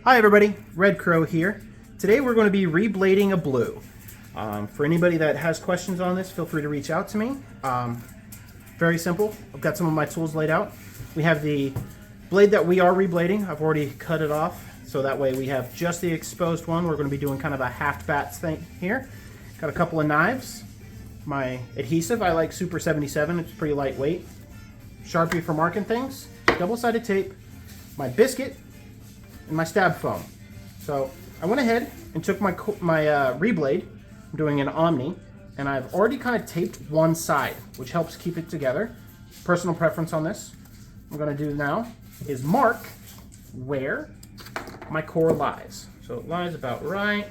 Hi everybody, RedCrow here. Today we're going to be reblading a blue. For anybody that has questions on this, feel free to reach out to me. Very simple. I've got some of my tools laid out. We have the blade that we are reblading. I've already cut it off, so that way we have just the exposed one. We're going to be doing kind of a half bats thing here. Got a couple of knives. My adhesive, I like Super 77. It's pretty lightweight. Sharpie for marking things. Double-sided tape. My biscuit. And my stab foam. So I went ahead and took my reblade. I'm doing an Omni, and I've already kind of taped one side, which helps keep it together. Personal preference on this. What I'm going to do now is mark where my core lies. So it lies about right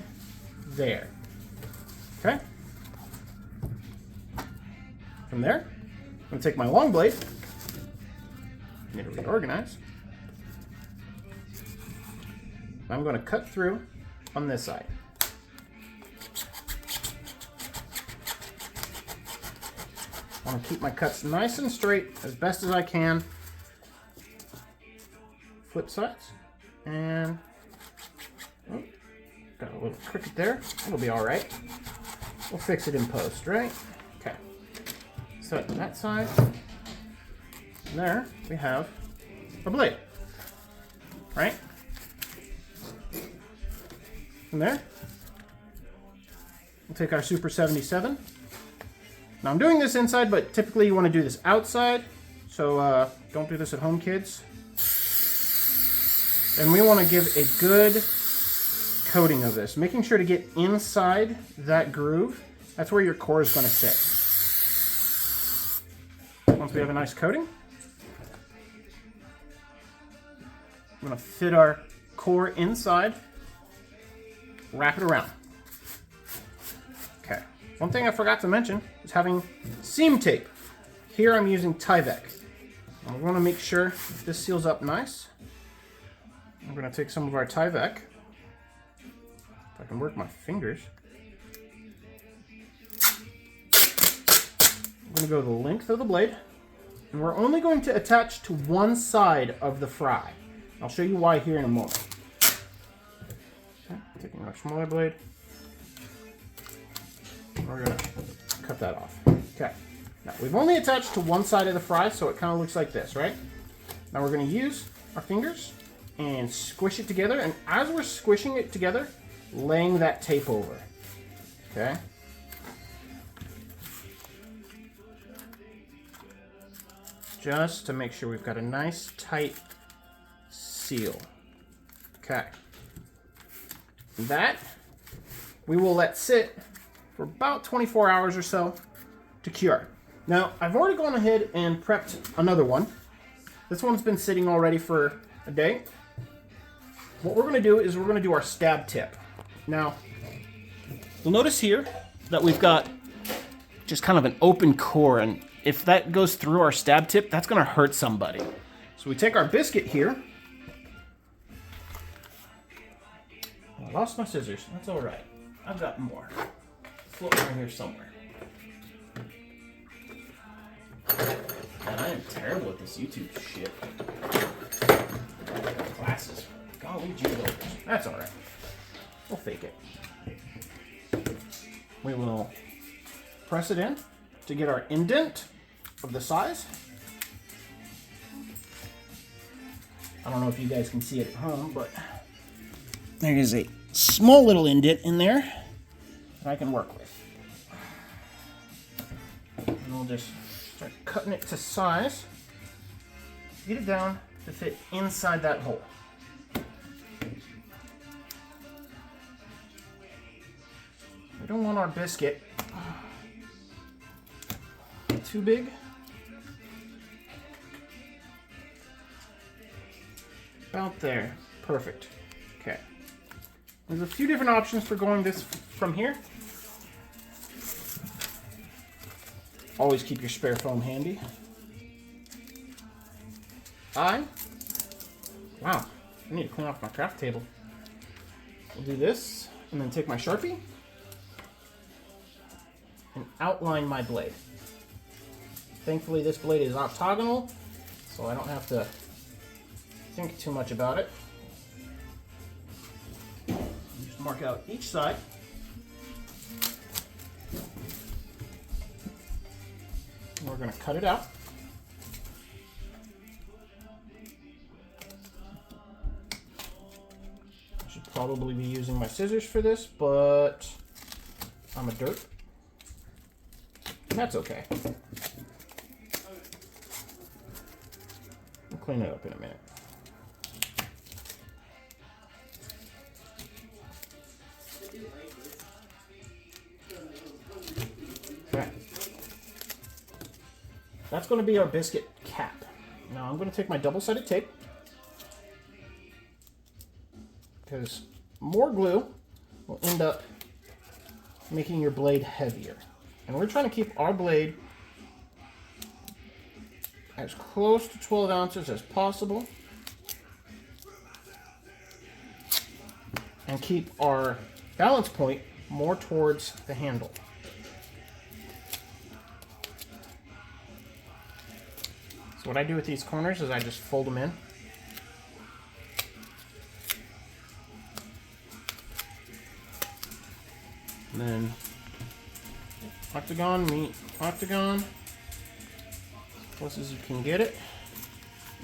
there. Okay. From there, I'm going to take my long blade. Need to reorganize. I'm going to cut through on this side. I want to keep my cuts nice and straight as best as I can. Flip sides. And oh, got a little crooked there. It'll be all right. We'll fix it in post, right? Okay. So that side. And there we have a blade. Right? From there, we'll take our Super 77. Now I'm doing this inside, but typically you want to do this outside, so don't do this at home, kids. And we want to give a good coating of this, making sure to get inside that groove. That's where your core is going to sit. Once we have a nice coating, I'm going to fit our core inside. Wrap it around. Okay. One thing I forgot to mention is having seam tape. Here I'm using Tyvek. I want to make sure this seals up nice. I'm going to take some of our Tyvek. If I can work my fingers. I'm going to go the length of the blade. And we're only going to attach to one side of the fry. I'll show you why here in a moment. Taking our smaller blade, we're going to cut that off. Okay, now we've only attached to one side of the fry, so it kind of looks like this, right? Now we're going to use our fingers and squish it together, and as we're squishing it together, laying that tape over. Okay? Just to make sure we've got a nice tight seal. Okay. That we will let sit for about 24 hours or so to cure. Now, I've already gone ahead and prepped another one. This one's been sitting already for a day. What we're going to do is we're going to do our stab tip. Now, you'll notice here that we've got just kind of an open core, and if that goes through our stab tip, that's going to hurt somebody. So we take our biscuit here. I lost my scissors. That's all right. I've got more. Floating right here somewhere. Man, I am terrible at this YouTube shit. Glasses. Golly gee willikers. That's all right. We'll fake it. We will press it in to get our indent of the size. I don't know if you guys can see it at home, but there is a small little indent in there that I can work with. And we'll just start cutting it to size. Get it down to fit inside that hole. We don't want our biscuit too big. About there. Perfect. Okay. There's a few different options for going this from here. Always keep your spare foam handy. Wow, I need to clean off my craft table. We'll do this, and then take my Sharpie and outline my blade. Thankfully, this blade is octagonal, so I don't have to think too much about it. Mark out each side. And we're going to cut it out. I should probably be using my scissors for this, but I'm a derp. That's okay. I'll clean it up in a minute. Okay. That's going to be our biscuit cap. Now I'm going to take my double-sided tape, because more glue will end up making your blade heavier. And we're trying to keep our blade as close to 12 ounces as possible and keep our balance point more towards the handle. So what I do with these corners is I just fold them in. And then octagon, meet octagon, close as you can get it.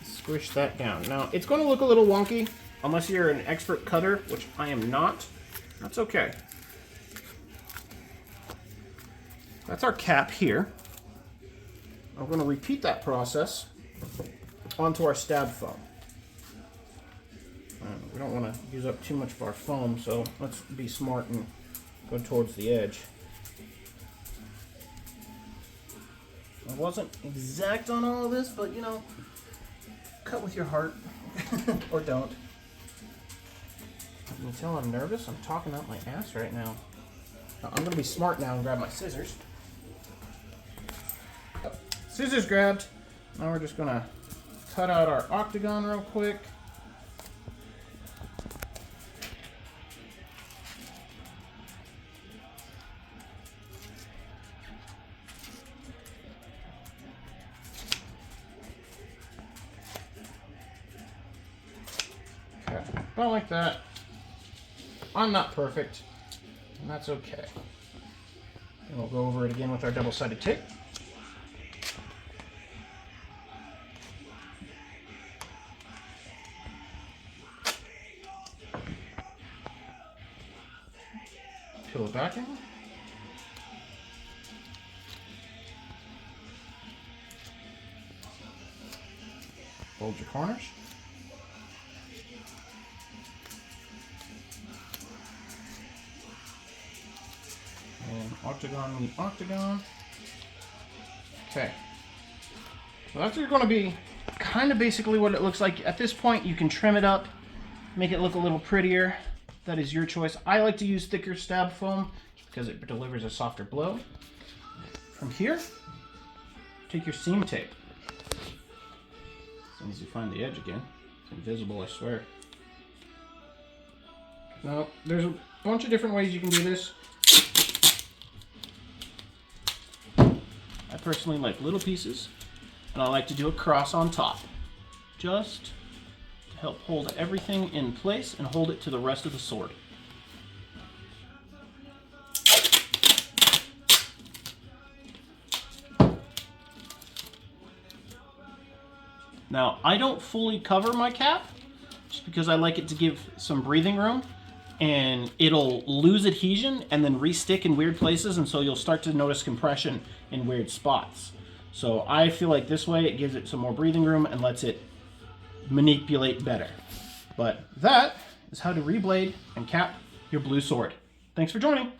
Squish that down. Now, it's going to look a little wonky unless you're an expert cutter, which I am not. That's okay. That's our cap here. I'm going to repeat that process onto our stab foam. We don't want to use up too much of our foam, so let's be smart and go towards the edge. I wasn't exact on all of this, but you know, cut with your heart or don't. You can tell I'm nervous. I'm talking out my ass right now. I'm going to be smart now and grab my scissors. Scissors grabbed. Now we're just going to cut out our octagon real quick. Okay, about like that. I'm not perfect, and that's okay. And we'll go over it again with our double-sided tape. Peel it back in. Fold your corners. And octagon meet octagon. Okay. So that's going to be kind of basically what it looks like. At this point, you can trim it up, make it look a little prettier. That is your choice. I like to use thicker stab foam because it delivers a softer blow. From here, take your seam tape. As soon as you find the edge again, it's invisible, I swear. Now, there's a bunch of different ways you can do this. I personally like little pieces, and I like to do a cross on top. Just help hold everything in place and hold it to the rest of the sword. Now, I don't fully cover my cap just because I like it to give some breathing room, and it'll lose adhesion and then re-stick in weird places, and so you'll start to notice compression in weird spots. So I feel like this way it gives it some more breathing room and lets it manipulate better. But that is how to reblade and cap your blue sword. Thanks for joining.